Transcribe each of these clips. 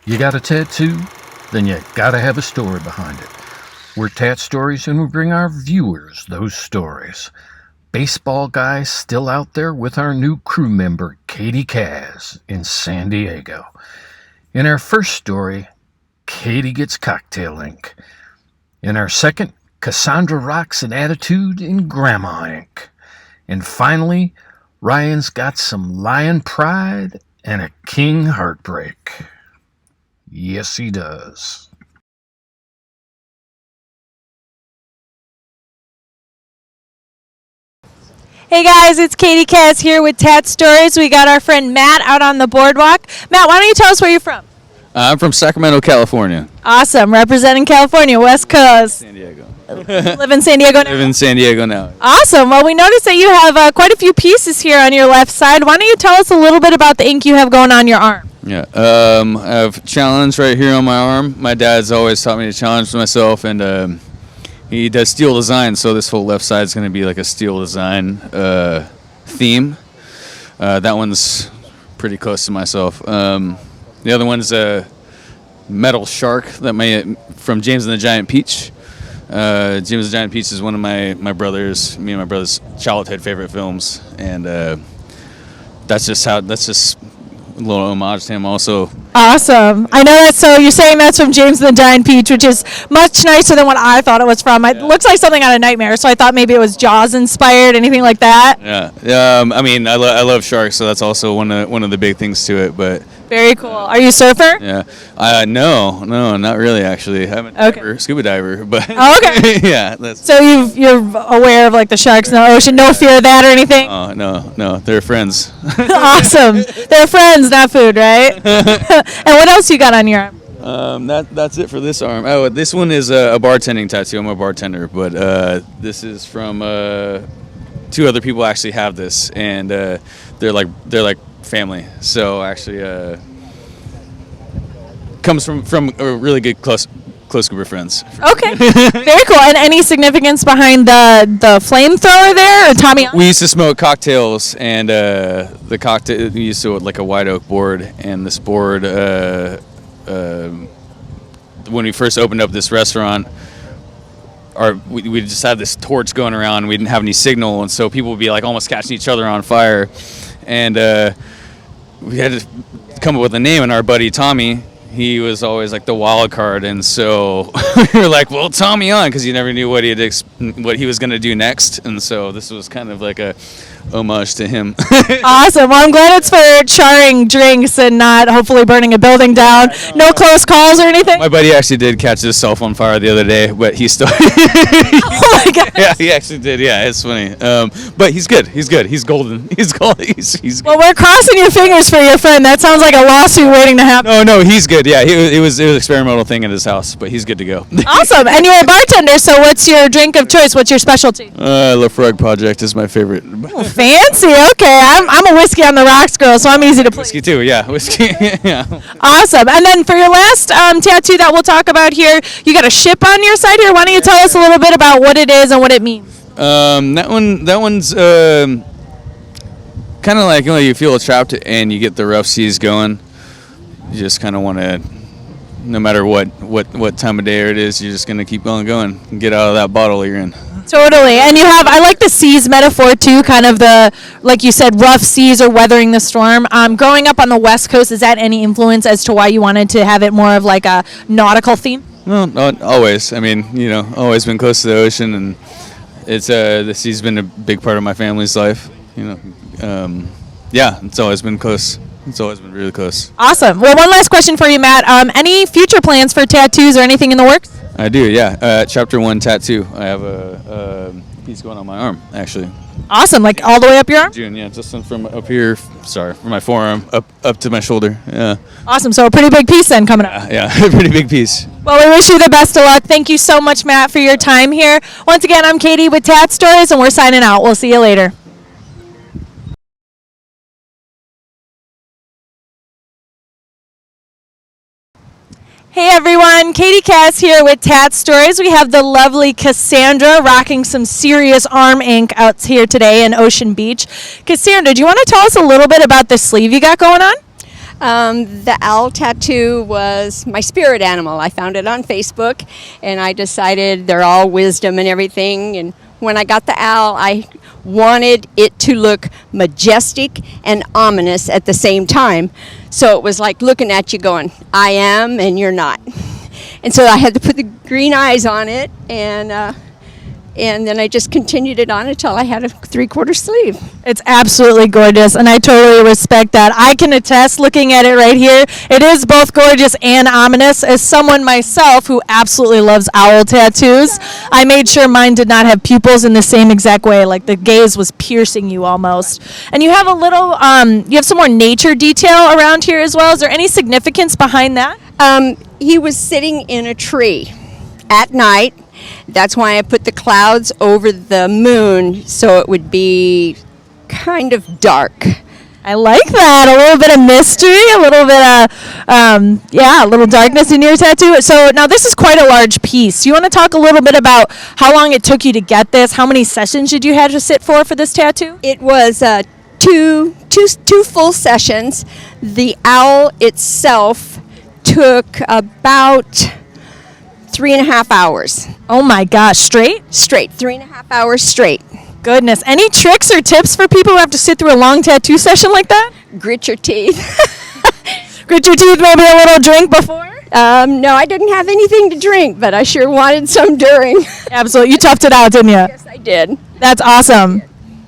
You got a tattoo? Then you gotta have a story behind it. We're Tat-Stories, and we bring our viewers those stories. Baseball guy still out there with our new crew member, Katie Kaz, in San Diego. In our first story, Katie gets cocktail ink. In our second, Cassandra rocks an attitude in grandma ink. And finally, Ryan's got some lion pride and a king heartbreak. Yes, he does. Hey guys, it's Katie Kaz here with Tat-Stories. We got our friend Matt out on the boardwalk. Matt, why don't you tell us where you're from? I'm from Sacramento, California. Awesome, representing California, West Coast. San Diego. Live in San Diego now? Live in San Diego now. Awesome. Well, we noticed that you have quite a few pieces here on your left side. Why don't you tell us a little bit about the ink you have going on your arm? Yeah. I have challenge right here on my arm. My dad's always taught me to challenge myself, and he does steel design, so this whole left side is going to be like a steel design theme. That one's pretty close to myself. The other one's a metal shark from James and the Giant Peach. James and the Giant Peach is one of me and my brother's childhood favorite films, and that's just a little homage to him also. Awesome. I know that. So you're saying that's from James and the Giant Peach, which is much nicer than what I thought it was from. It looks like something out of Nightmare, so I thought maybe it was Jaws inspired, anything like that. Yeah. I mean, I love sharks, so that's also one of the big things to it. But very cool. Are you a surfer? Yeah. No, not really. Actually, I'm a scuba diver, but oh, okay. Yeah. So you're aware of like the sharks in the ocean. No fear of that or anything. Oh no, they're friends. Awesome. They're friends, not food, right? And what else you got on your arm? That's it for this arm. Oh, this one is a bartending tattoo. I'm a bartender, but this is from two other people actually have this, and they're like family. So actually, comes from a really good close group of friends. Okay, very cool. And any significance behind the flamethrower there, or Tommy? We used to smoke cocktails, and the cocktail we used to like a white oak board, and this board when we first opened up this restaurant, we just had this torch going around. We didn't have any signal, and so people would be like almost catching each other on fire, and we had to come up with a name. And our buddy Tommy, he was always like the wild card, and so we were like, well, Tommy on, because you never knew what he was going to do next, and so this was kind of like a homage to him. Awesome. Well, I'm glad it's for charring drinks and not hopefully burning a building down. No close calls or anything? My buddy actually did catch his cell phone fire the other day, but he still oh my god. Yeah, he actually did. Yeah, it's funny. But he's good. He's golden. He's Well, we're crossing your fingers for your friend. That sounds like a lawsuit waiting to happen. No, he's good. Yeah, it was an experimental thing at his house, but he's good to go. Awesome. And you're a bartender, so what's your drink of choice? What's your specialty? Lafroig Project is my favorite. Oh, fancy. Okay. I'm a whiskey on the rocks girl, so I'm easy to please. Whiskey too, yeah. Whiskey. Yeah. Awesome. And then for your last tattoo that we'll talk about here, you got a ship on your side here. Why don't you tell us a little bit about what it is and what it means? That one's kind of like, you feel trapped and you get the rough seas going. You just kind of want to, no matter what time of day it is, you're just going to keep on going and get out of that bottle you're in. Totally. And I like the seas metaphor too, kind of like you said, rough seas or weathering the storm. Growing up on the West Coast, is that any influence as to why you wanted to have it more of like a nautical theme? Well, not always. I mean, always been close to the ocean, and it's the sea's been a big part of my family's life. Yeah, it's always been close. It's always been really close. Awesome. Well, one last question for you, Matt. Any future plans for tattoos or anything in the works? I do, yeah. Chapter 1 tattoo. I have a piece going on my arm, actually. Awesome. Like all the way up your arm? June, yeah. Just from up here, from my forearm up to my shoulder. Yeah. Awesome. So a pretty big piece then coming up. Yeah, a pretty big piece. Well, we wish you the best of luck. Thank you so much, Matt, for your time here. Once again, I'm Katie with Tat-Stories, and we're signing out. We'll see you later. Hey everyone, Katie Kaz here with Tat-Stories. We have the lovely Cassandra rocking some serious arm ink out here today in Ocean Beach. Cassandra, do you want to tell us a little bit about the sleeve you got going on? The owl tattoo was my spirit animal. I found it on Facebook, and I decided they're all wisdom and everything. And when I got the owl, I wanted it to look majestic and ominous at the same time. So it was like looking at you going, I am and you're not. And so I had to put the green eyes on it, and then I just continued it on until I had a 3/4 sleeve. It's absolutely gorgeous, and I totally respect that. I can attest, looking at it right here, it is both gorgeous and ominous. As someone myself who absolutely loves owl tattoos, I made sure mine did not have pupils in the same exact way, like the gaze was piercing you almost. And you have a little, you have some more nature detail around here as well. Is there any significance behind that? He was sitting in a tree at night. That's why I put the clouds over the moon so it would be kind of dark. I like that. A little bit of mystery, a little bit of, a little darkness in your tattoo. So now this is quite a large piece. You want to talk a little bit about how long it took you to get this? How many sessions did you have to sit for this tattoo? It was two full sessions. The owl itself took about 3.5 hours. Oh my gosh, straight? Straight, 3.5 hours straight. Goodness. Any tricks or tips for people who have to sit through a long tattoo session like that? Grit your teeth. Grit your teeth, maybe a little drink before? No, I didn't have anything to drink, but I sure wanted some during. Absolutely. You toughed it out, didn't you? Yes, I did. That's awesome.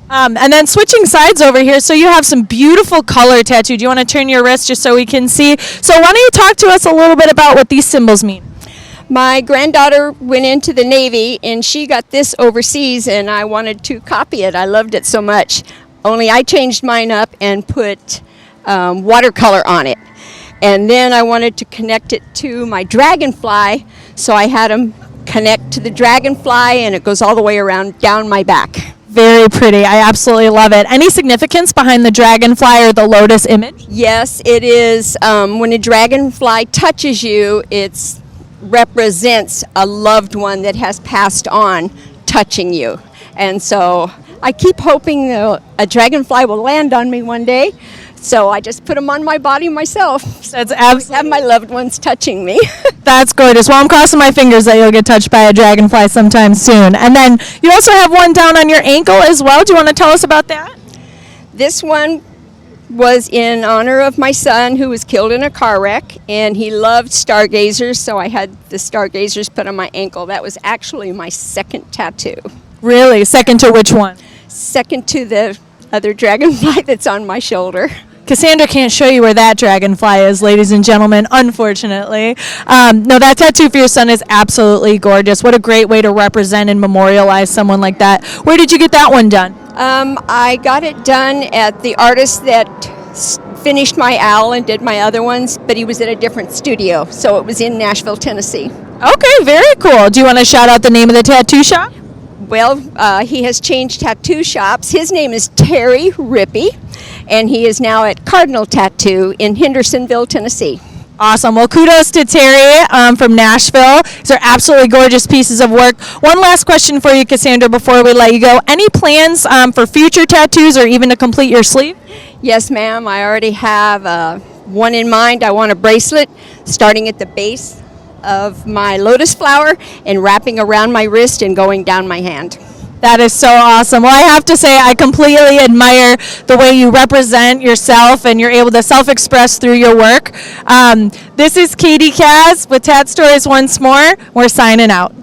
And then switching sides over here, so you have some beautiful color tattoo. Do you want to turn your wrist just so we can see? So why don't you talk to us a little bit about what these symbols mean? My granddaughter went into the Navy, and she got this overseas, and I wanted to copy it. I loved it so much. Only I changed mine up and put watercolor on it. And then I wanted to connect it to my dragonfly, so I had them connect to the dragonfly, and it goes all the way around down my back. Very pretty. I absolutely love it. Any significance behind the dragonfly or the lotus image? Yes, it is. When a dragonfly touches you, it represents a loved one that has passed on touching you. And so I keep hoping a dragonfly will land on me one day. So I just put them on my body myself. That's absolutely. Have my loved ones touching me. That's gorgeous. Well, I'm crossing my fingers that you'll get touched by a dragonfly sometime soon. And then you also have one down on your ankle as well. Do you want to tell us about that? This one was in honor of my son who was killed in a car wreck, and he loved stargazers, so I had the stargazers put on my ankle. That was actually my second tattoo. Really? Second to which one? Second to the other dragonfly that's on my shoulder. Cassandra can't show you where that dragonfly is, ladies and gentlemen, unfortunately. No, that tattoo for your son is absolutely gorgeous. What a great way to represent and memorialize someone like that. Where did you get that one done? I got it done at the artist that finished my owl and did my other ones, but he was at a different studio, so it was in Nashville, Tennessee. Okay, very cool. Do you want to shout out the name of the tattoo shop? Well, he has changed tattoo shops. His name is Terry Rippey, and he is now at Cardinal Tattoo in Hendersonville, Tennessee. Awesome. Well, kudos to Terry from Nashville. These are absolutely gorgeous pieces of work. One last question for you, Cassandra, before we let you go. Any plans for future tattoos or even to complete your sleeve? Yes, ma'am. I already have one in mind. I want a bracelet starting at the base of my lotus flower and wrapping around my wrist and going down my hand. That is so awesome. Well, I have to say I completely admire the way you represent yourself and you're able to self-express through your work. This is Katie Kaz with Tat-Stories once more. We're signing out.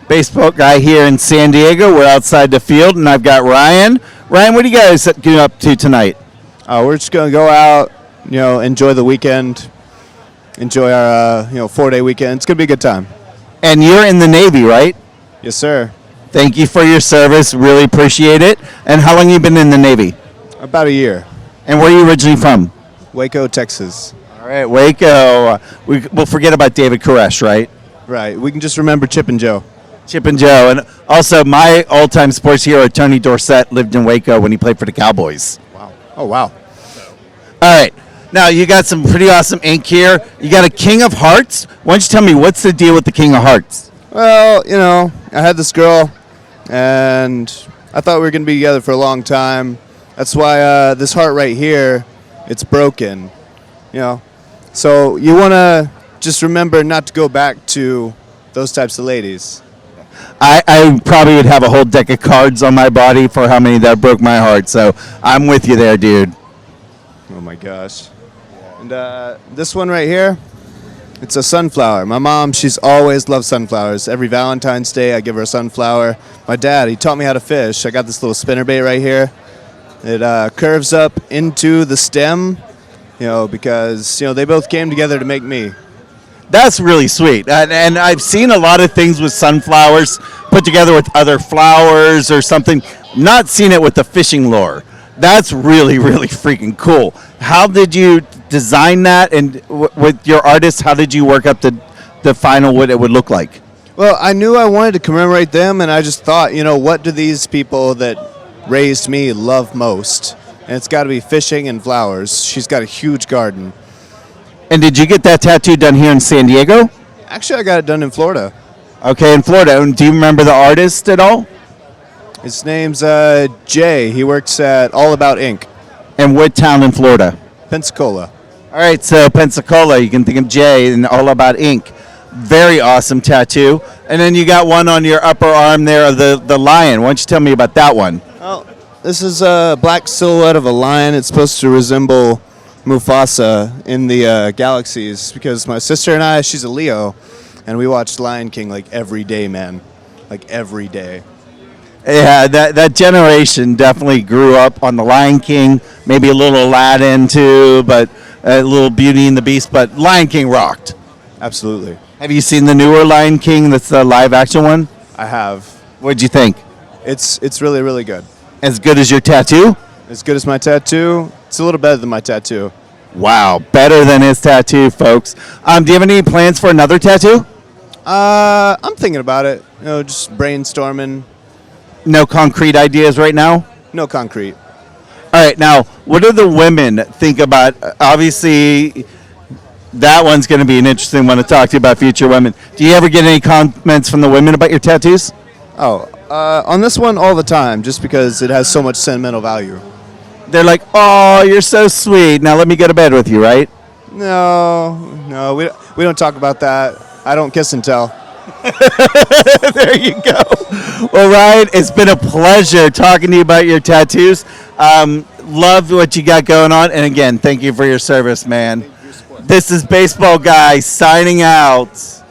Baseball guy here in San Diego. We're outside the field, and I've got Ryan. Ryan, what are you guys getting up to tonight? We're just going to go out, enjoy the weekend, enjoy our, 4-day weekend. It's going to be a good time. And you're in the Navy, right? Yes, sir. Thank you for your service. Really appreciate it. And how long have you been in the Navy? About a year. And where are you originally from? Waco, Texas. All right, Waco. We'll forget about David Koresh, right? Right. We can just remember Chip and Joe. Chip and Joe. And also, my all-time sports hero, Tony Dorsett, lived in Waco when he played for the Cowboys. Wow. Oh, wow. All right. Now, you got some pretty awesome ink here. You got a King of Hearts. Why don't you tell me, what's the deal with the King of Hearts? Well, I had this girl and I thought we were going to be together for a long time. That's why this heart right here, it's broken, you know. So you want to just remember not to go back to those types of ladies. I probably would have a whole deck of cards on my body for how many that broke my heart. So I'm with you there, dude. Oh my gosh. And this one right here, it's a sunflower. My mom, she's always loved sunflowers. Every Valentine's Day, I give her a sunflower. My dad, he taught me how to fish. I got this little spinnerbait right here. It curves up into the stem, you know, because, you know, they both came together to make me. That's really sweet. And I've seen a lot of things with sunflowers put together with other flowers or something. Not seen it with the fishing lure. That's really, really freaking cool. How did you design that? And with your artist, how did you work up the final, what it would look like? Well, I knew I wanted to commemorate them, and I just thought, you know, what do these people that raised me love most? And it's got to be fishing and flowers. She's got a huge garden. And did you get that tattoo done here in San Diego? Actually, I got it done in Florida. Okay, in Florida. And do you remember the artist at all? His name's Jay. He works at All About Ink, And what town in Florida? Pensacola. All right, so Pensacola, you can think of Jay and All About Ink. Very awesome tattoo. And then you got one on your upper arm there of the lion. Why don't you tell me about that one? Well, this is a black silhouette of a lion. It's supposed to resemble Mufasa in the galaxies because my sister and I, she's a Leo, and we watched Lion King like every day, man. Like every day. Yeah, that generation definitely grew up on the Lion King, maybe a little Aladdin too, but a little Beauty and the Beast, but Lion King rocked. Absolutely. Have you seen the newer Lion King? That's the live action one. I have. What'd you think? It's really, really good. As good as your tattoo? As good as my tattoo. It's a little better than my tattoo. Wow, better than his tattoo, folks. Do you have any plans for another tattoo? I'm thinking about it. You know, just brainstorming. No concrete ideas right now? No concrete. All right, now, what do the women think about? Obviously, that one's going to be an interesting one to talk to you about future women. Do you ever get any comments from the women about your tattoos? Oh, on this one all the time, just because it has so much sentimental value. They're like, oh, you're so sweet. Now let me go to bed with you, right? No, we don't talk about that. I don't kiss and tell. There you go. Well, Ryan, it's been a pleasure talking to you about your tattoos. Love what you got going on. And again, thank you for your service, man. This is Baseball Guy signing out.